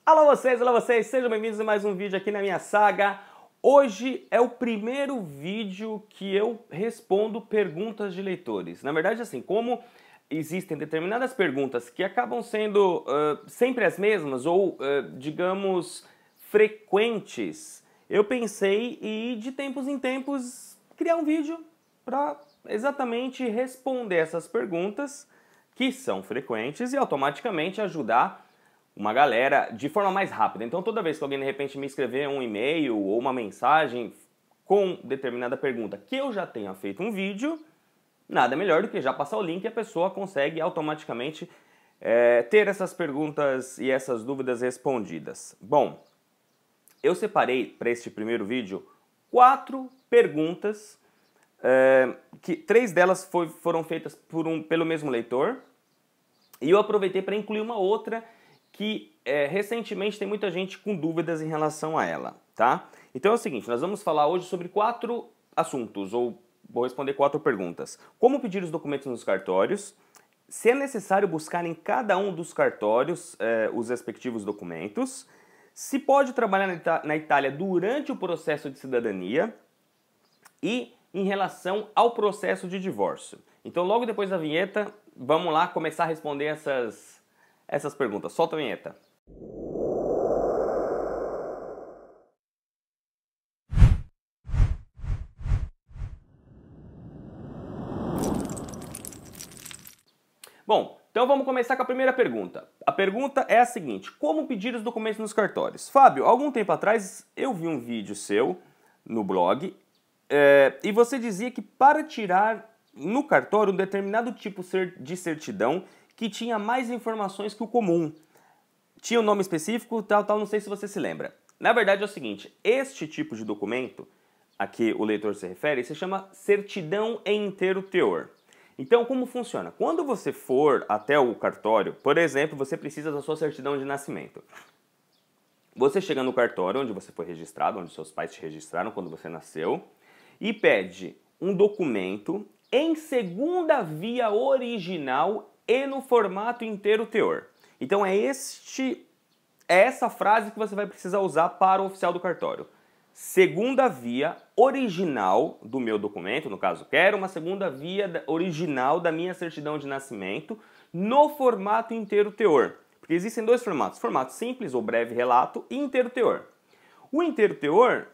Alô vocês, sejam bem-vindos a mais um vídeo aqui na minha saga. Hoje é o primeiro vídeo que eu respondo perguntas de leitores. Na verdade, assim, como existem determinadas perguntas que acabam sendo sempre as mesmas ou, digamos, frequentes, eu pensei em, de tempos em tempos, criar um vídeo para exatamente responder essas perguntas que são frequentes e automaticamente ajudar uma galera de forma mais rápida. Então toda vez que alguém de repente me escrever um e-mail ou uma mensagem com determinada pergunta que eu já tenha feito um vídeo, nada melhor do que já passar o link e a pessoa consegue automaticamente ter essas perguntas e essas dúvidas respondidas. Bom, eu separei para este primeiro vídeo 4 perguntas, que 3 delas foram feitas pelo mesmo leitor, e eu aproveitei para incluir uma outra que recentemente tem muita gente com dúvidas em relação a ela, tá? Então é o seguinte, nós vamos falar hoje sobre 4 assuntos, ou vou responder 4 perguntas. Como pedir os documentos nos cartórios, se é necessário buscar em cada um dos cartórios os respectivos documentos, se pode trabalhar na Itália durante o processo de cidadania e em relação ao processo de divórcio. Então logo depois da vinheta, vamos lá começar a responder essas perguntas. Solta a vinheta. Bom, então vamos começar com a primeira pergunta. A pergunta é a seguinte: como pedir os documentos nos cartórios? Fábio, algum tempo atrás eu vi um vídeo seu no blog e você dizia que para tirar no cartório um determinado tipo de certidão que tinha mais informações que o comum. Tinha um nome específico, tal, não sei se você se lembra. Na verdade é o seguinte, este tipo de documento a que o leitor se refere se chama certidão em inteiro teor. Então como funciona? Quando você for até o cartório, por exemplo, você precisa da sua certidão de nascimento. Você chega no cartório onde você foi registrado, onde seus pais te registraram quando você nasceu, e pede um documento em segunda via original e no formato inteiro teor. Então é essa frase que você vai precisar usar para o oficial do cartório. Segunda via original do meu documento, no caso, quero uma segunda via original da minha certidão de nascimento no formato inteiro teor. Porque existem 2 formatos, formato simples ou breve relato e inteiro teor. O inteiro teor,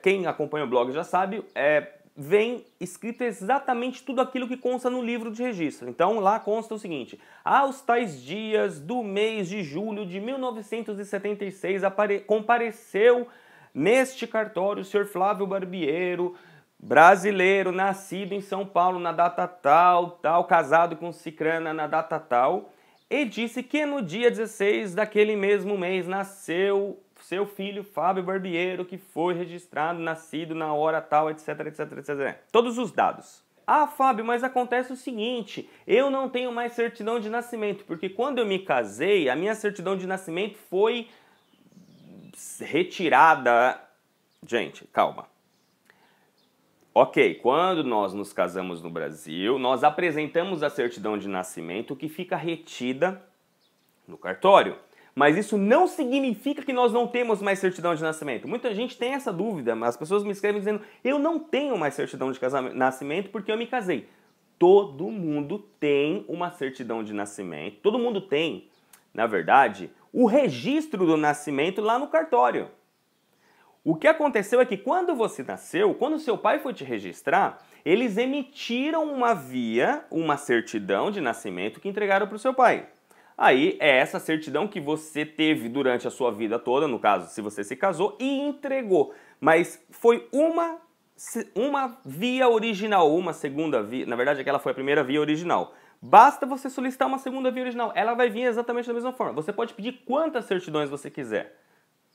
quem acompanha o blog já sabe, vem escrito exatamente tudo aquilo que consta no livro de registro. Então lá consta o seguinte: aos tais dias do mês de julho de 1976 compareceu neste cartório o senhor Flávio Barbiero, brasileiro, nascido em São Paulo na data tal, casado com cicrana na data tal, e disse que no dia 16 daquele mesmo mês nasceu seu filho Fábio Barbiero, que foi registrado, nascido na hora tal, etc, etc, etc. Todos os dados. Ah, Fábio, mas acontece o seguinte, eu não tenho mais certidão de nascimento, porque quando eu me casei, a minha certidão de nascimento foi retirada. Gente, calma. Ok, quando nós nos casamos no Brasil, nós apresentamos a certidão de nascimento que fica retida no cartório. Mas isso não significa que nós não temos mais certidão de nascimento. Muita gente tem essa dúvida, mas as pessoas me escrevem dizendo: eu não tenho mais certidão de nascimento porque eu me casei. Todo mundo tem uma certidão de nascimento, todo mundo tem, na verdade, o registro do nascimento lá no cartório. O que aconteceu é que quando você nasceu, quando seu pai foi te registrar, eles emitiram uma certidão de nascimento que entregaram para o seu pai. Aí é essa certidão que você teve durante a sua vida toda, no caso, se você se casou, e entregou. Mas foi uma via original, uma segunda via, na verdade aquela foi a primeira via original. Basta você solicitar uma segunda via original, ela vai vir exatamente da mesma forma. Você pode pedir quantas certidões você quiser.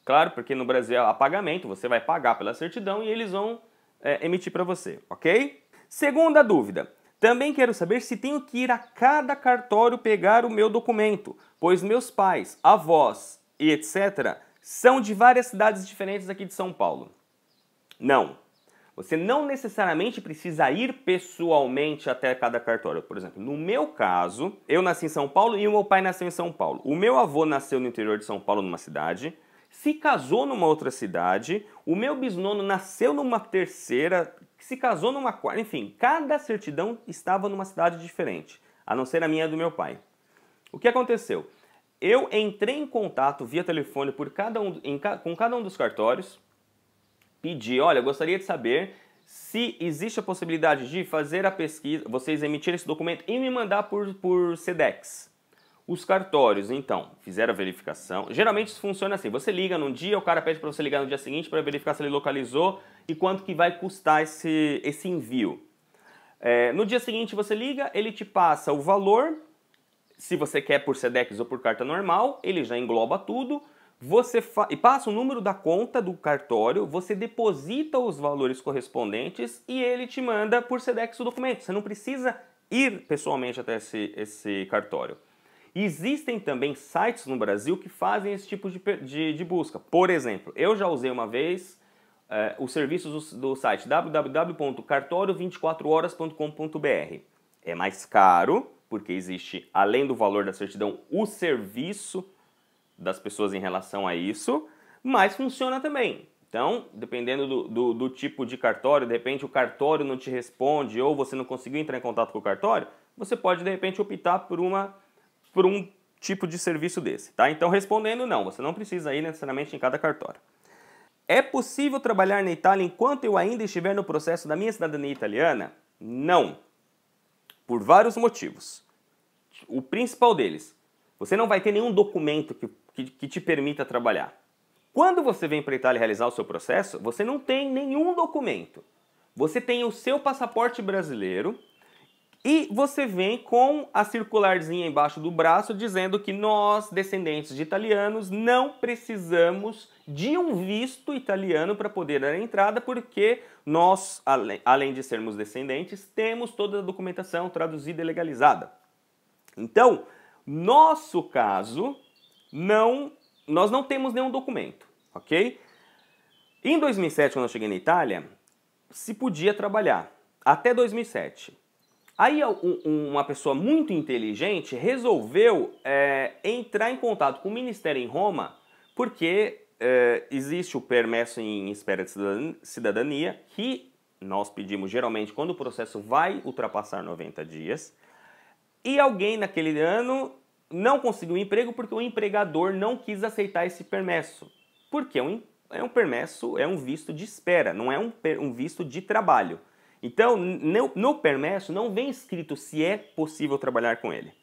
Claro, porque no Brasil é a pagamento, você vai pagar pela certidão e eles vão emitir para você, ok? Segunda dúvida. Também quero saber se tenho que ir a cada cartório pegar o meu documento, pois meus pais, avós e etc. são de várias cidades diferentes aqui de São Paulo. Não. Você não necessariamente precisa ir pessoalmente até cada cartório. Por exemplo, no meu caso, eu nasci em São Paulo e o meu pai nasceu em São Paulo. O meu avô nasceu no interior de São Paulo, numa cidade, se casou numa outra cidade, o meu bisnono nasceu numa terceira, se casou numa quarta, enfim, cada certidão estava numa cidade diferente, a não ser a minha e do meu pai. O que aconteceu? Eu entrei em contato via telefone com cada um dos cartórios, pedi, olha, eu gostaria de saber se existe a possibilidade de fazer a pesquisa, vocês emitirem esse documento e me mandar por Sedex. Os cartórios, então, fizeram a verificação. Geralmente isso funciona assim, você liga num dia, o cara pede para você ligar no dia seguinte para verificar se ele localizou e quanto que vai custar esse envio. No dia seguinte você liga, ele te passa o valor, se você quer por Sedex ou por carta normal, ele já engloba tudo, e passa o número da conta do cartório, você deposita os valores correspondentes e ele te manda por Sedex o documento. Você não precisa ir pessoalmente até esse cartório. Existem também sites no Brasil que fazem esse tipo de busca. Por exemplo, eu já usei uma vez os serviços do site www.cartorio24horas.com.br. É mais caro, porque existe, além do valor da certidão, o serviço das pessoas em relação a isso, mas funciona também. Então, dependendo do tipo de cartório, de repente o cartório não te responde ou você não conseguiu entrar em contato com o cartório, você pode de repente optar por um tipo de serviço desse, tá? Então, respondendo, não, você não precisa ir necessariamente em cada cartório. É possível trabalhar na Itália enquanto eu ainda estiver no processo da minha cidadania italiana? Não. Por vários motivos. O principal deles, você não vai ter nenhum documento que te permita trabalhar. Quando você vem para a Itália realizar o seu processo, você não tem nenhum documento. Você tem o seu passaporte brasileiro e você vem com a circularzinha embaixo do braço dizendo que nós, descendentes de italianos, não precisamos de um visto italiano para poder dar entrada, porque nós, além de sermos descendentes, temos toda a documentação traduzida e legalizada. Então, nosso caso, nós não temos nenhum documento, ok? Em 2007, quando eu cheguei na Itália, se podia trabalhar, até 2007. Aí uma pessoa muito inteligente resolveu entrar em contato com o Ministério em Roma, porque existe o permesso em espera de cidadania, que nós pedimos geralmente quando o processo vai ultrapassar 90 dias, e alguém naquele ano não conseguiu emprego porque o empregador não quis aceitar esse permesso. Porque é um permesso, é um visto de espera, não é um visto de trabalho. Então, no permesso não vem escrito se é possível trabalhar com ele.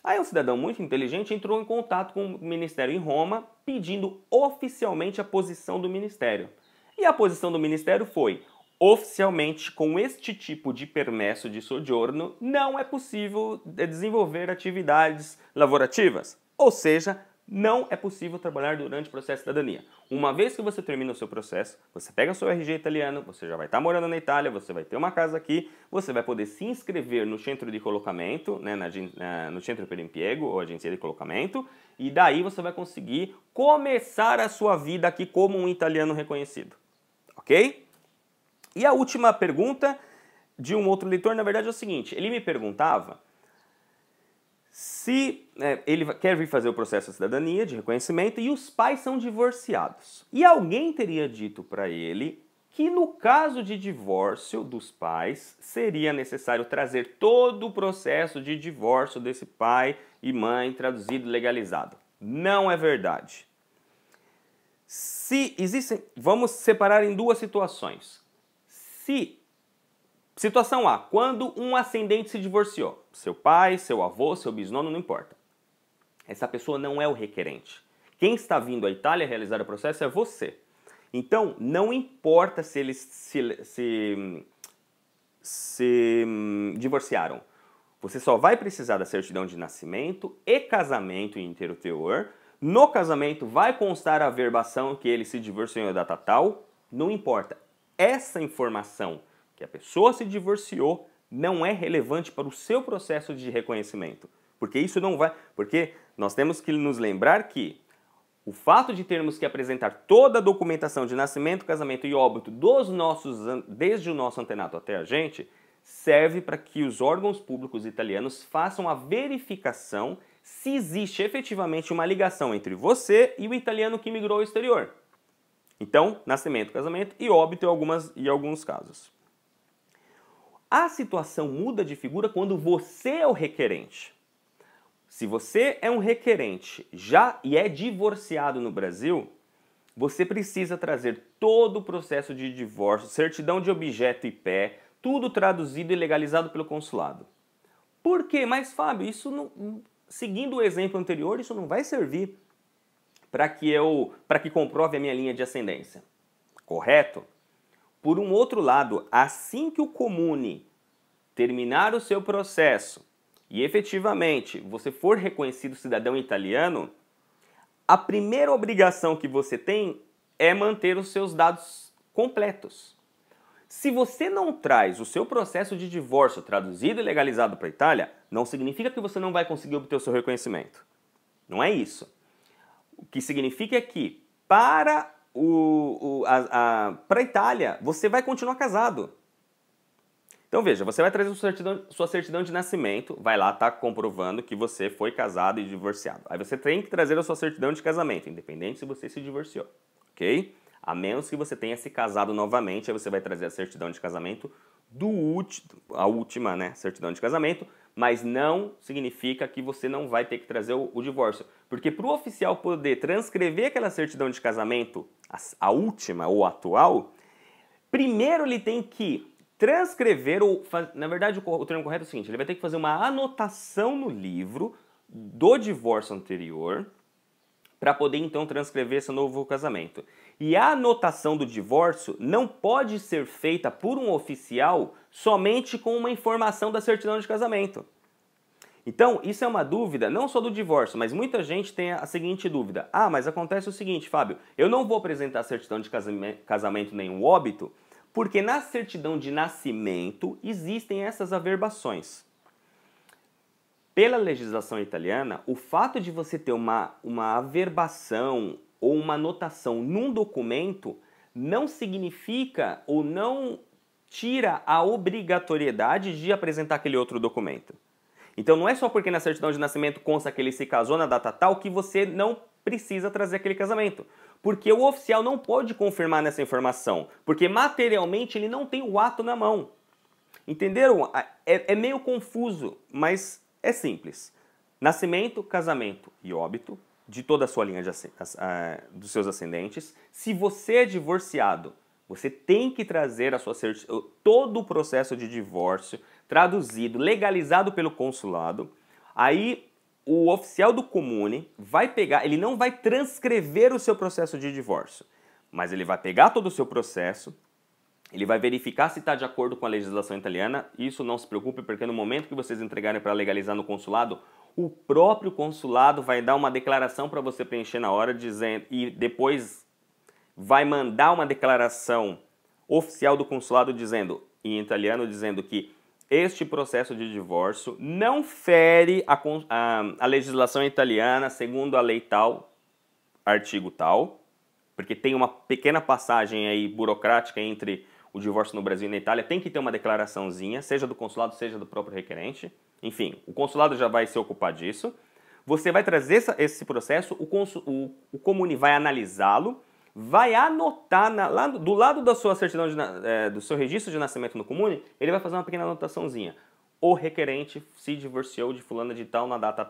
Aí um cidadão muito inteligente entrou em contato com o Ministério em Roma, pedindo oficialmente a posição do Ministério. E a posição do Ministério foi: oficialmente, com este tipo de permesso de soggiorno, não é possível desenvolver atividades laborativas. Ou seja, não é possível trabalhar durante o processo de cidadania. Uma vez que você termina o seu processo, você pega o seu RG italiano, você já vai estar morando na Itália, você vai ter uma casa aqui, você vai poder se inscrever no centro de colocamento, né, no centro per impiego, ou agência de colocamento, e daí você vai conseguir começar a sua vida aqui como um italiano reconhecido. Ok? E a última pergunta de um outro leitor, na verdade, é o seguinte: ele me perguntava se ele quer vir fazer o processo de cidadania, de reconhecimento, e os pais são divorciados. E alguém teria dito para ele que no caso de divórcio dos pais, seria necessário trazer todo o processo de divórcio desse pai e mãe traduzido e legalizado. Não é verdade. Vamos separar em duas situações. Situação A, quando um ascendente se divorciou, seu pai, seu avô, seu bisnono, não importa. Essa pessoa não é o requerente. Quem está vindo à Itália realizar o processo é você. Então, não importa se eles se divorciaram. Você só vai precisar da certidão de nascimento e casamento em inteiro teor. No casamento vai constar a averbação que ele se divorciou em data tal. Não importa. Essa informação que a pessoa se divorciou não é relevante para o seu processo de reconhecimento. Porque isso não vai... Porque nós temos que nos lembrar que O fato de termos que apresentar toda a documentação de nascimento, casamento e óbito desde o nosso antenato até a gente, serve para que os órgãos públicos italianos façam a verificação se existe efetivamente uma ligação entre você e o italiano que migrou ao exterior. Então, nascimento, casamento e óbito em alguns casos. A situação muda de figura quando você é o requerente. Se você é um requerente e é divorciado no Brasil, você precisa trazer todo o processo de divórcio, certidão de objeto e pé, tudo traduzido e legalizado pelo consulado. Por quê? Mas, Fábio, isso não, seguindo o exemplo anterior, isso não vai servir para que comprove a minha linha de ascendência. Correto? Por um outro lado, assim que o comune terminar o seu processo e efetivamente você for reconhecido cidadão italiano, a primeira obrigação que você tem é manter os seus dados completos. Se você não traz o seu processo de divórcio traduzido e legalizado para a Itália, não significa que você não vai conseguir obter o seu reconhecimento. Não é isso. O que significa é que para a Itália você vai continuar casado. Então veja, você vai trazer sua certidão de nascimento, vai lá, tá comprovando que você foi casado e divorciado. Aí você tem que trazer a sua certidão de casamento, independente se você se divorciou, ok? A menos que você tenha se casado novamente, aí você vai trazer a certidão de casamento a última, né, certidão de casamento, mas não significa que você não vai ter que trazer o divórcio. Porque para o oficial poder transcrever aquela certidão de casamento, a última ou atual, primeiro ele tem que transcrever, na verdade o termo correto é o seguinte, ele vai ter que fazer uma anotação no livro do divórcio anterior para poder então transcrever esse novo casamento. E a anotação do divórcio não pode ser feita por um oficial somente com uma informação da certidão de casamento. Então, isso é uma dúvida não só do divórcio, mas muita gente tem a seguinte dúvida. Ah, mas acontece o seguinte, Fábio, eu não vou apresentar a certidão de casamento nem o óbito, porque na certidão de nascimento existem essas averbações. Pela legislação italiana, o fato de você ter uma averbação ou uma anotação num documento não significa ou não tira a obrigatoriedade de apresentar aquele outro documento. Então não é só porque na certidão de nascimento consta que ele se casou na data tal que você não precisa trazer aquele casamento. Porque o oficial não pode confirmar nessa informação, porque materialmente ele não tem o ato na mão. Entenderam? É meio confuso, mas é simples. Nascimento, casamento e óbito de toda a sua linha dos seus ascendentes. Se você é divorciado, você tem que trazer todo o processo de divórcio traduzido, legalizado pelo consulado. Aí o oficial do comune vai pegar, ele não vai transcrever o seu processo de divórcio, mas ele vai pegar todo o seu processo, ele vai verificar se está de acordo com a legislação italiana. Isso não se preocupe, porque no momento que vocês entregarem para legalizar no consulado, o próprio consulado vai dar uma declaração para você preencher na hora, dizendo, e depois vai mandar uma declaração oficial do consulado dizendo, em italiano, dizendo que este processo de divórcio não fere a legislação italiana segundo a lei tal, artigo tal, porque tem uma pequena passagem aí burocrática entre o divórcio no Brasil e na Itália, tem que ter uma declaraçãozinha, seja do consulado, seja do próprio requerente. Enfim, o consulado já vai se ocupar disso. Você vai trazer esse processo, o comune vai analisá-lo, vai anotar do lado da sua certidão do seu registro de nascimento no comune, ele vai fazer uma pequena anotaçãozinha. O requerente se divorciou de fulana de tal na data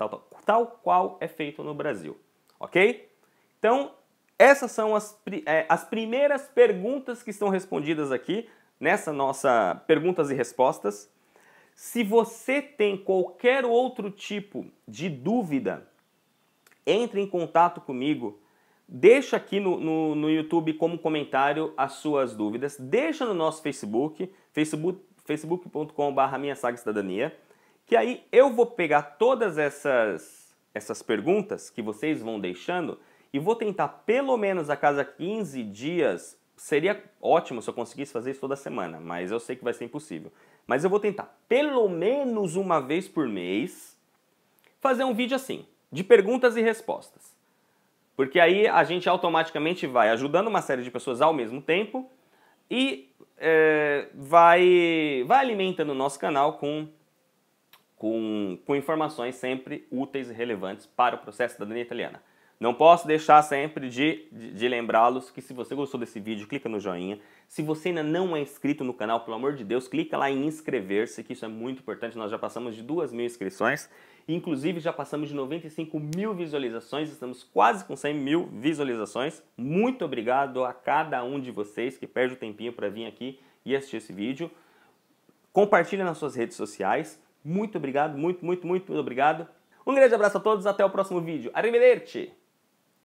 tal qual é feito no Brasil. Ok? Então, essas são as primeiras perguntas que estão respondidas aqui nessa nossa perguntas e respostas. Se você tem qualquer outro tipo de dúvida, entre em contato comigo. Deixa aqui no YouTube como comentário as suas dúvidas. Deixa no nosso Facebook, facebook.com/Minha Saga Cidadania, que aí eu vou pegar todas essas perguntas que vocês vão deixando e vou tentar pelo menos a cada 15 dias. Seria ótimo se eu conseguisse fazer isso toda semana, mas eu sei que vai ser impossível. Mas eu vou tentar pelo menos uma vez por mês fazer um vídeo assim, de perguntas e respostas. Porque aí a gente automaticamente vai ajudando uma série de pessoas ao mesmo tempo e vai alimentando o nosso canal com informações sempre úteis e relevantes para o processo da cidadania italiana. Não posso deixar sempre de lembrá-los que se você gostou desse vídeo, clica no joinha. Se você ainda não é inscrito no canal, pelo amor de Deus, clica lá em inscrever-se, que isso é muito importante. Nós já passamos de 2.000 inscrições, inclusive já passamos de 95.000 visualizações, estamos quase com 100.000 visualizações. Muito obrigado a cada um de vocês que perde o tempinho para vir aqui e assistir esse vídeo. Compartilha nas suas redes sociais. Muito obrigado, muito obrigado. Um grande abraço a todos, até o próximo vídeo. Arrivederci!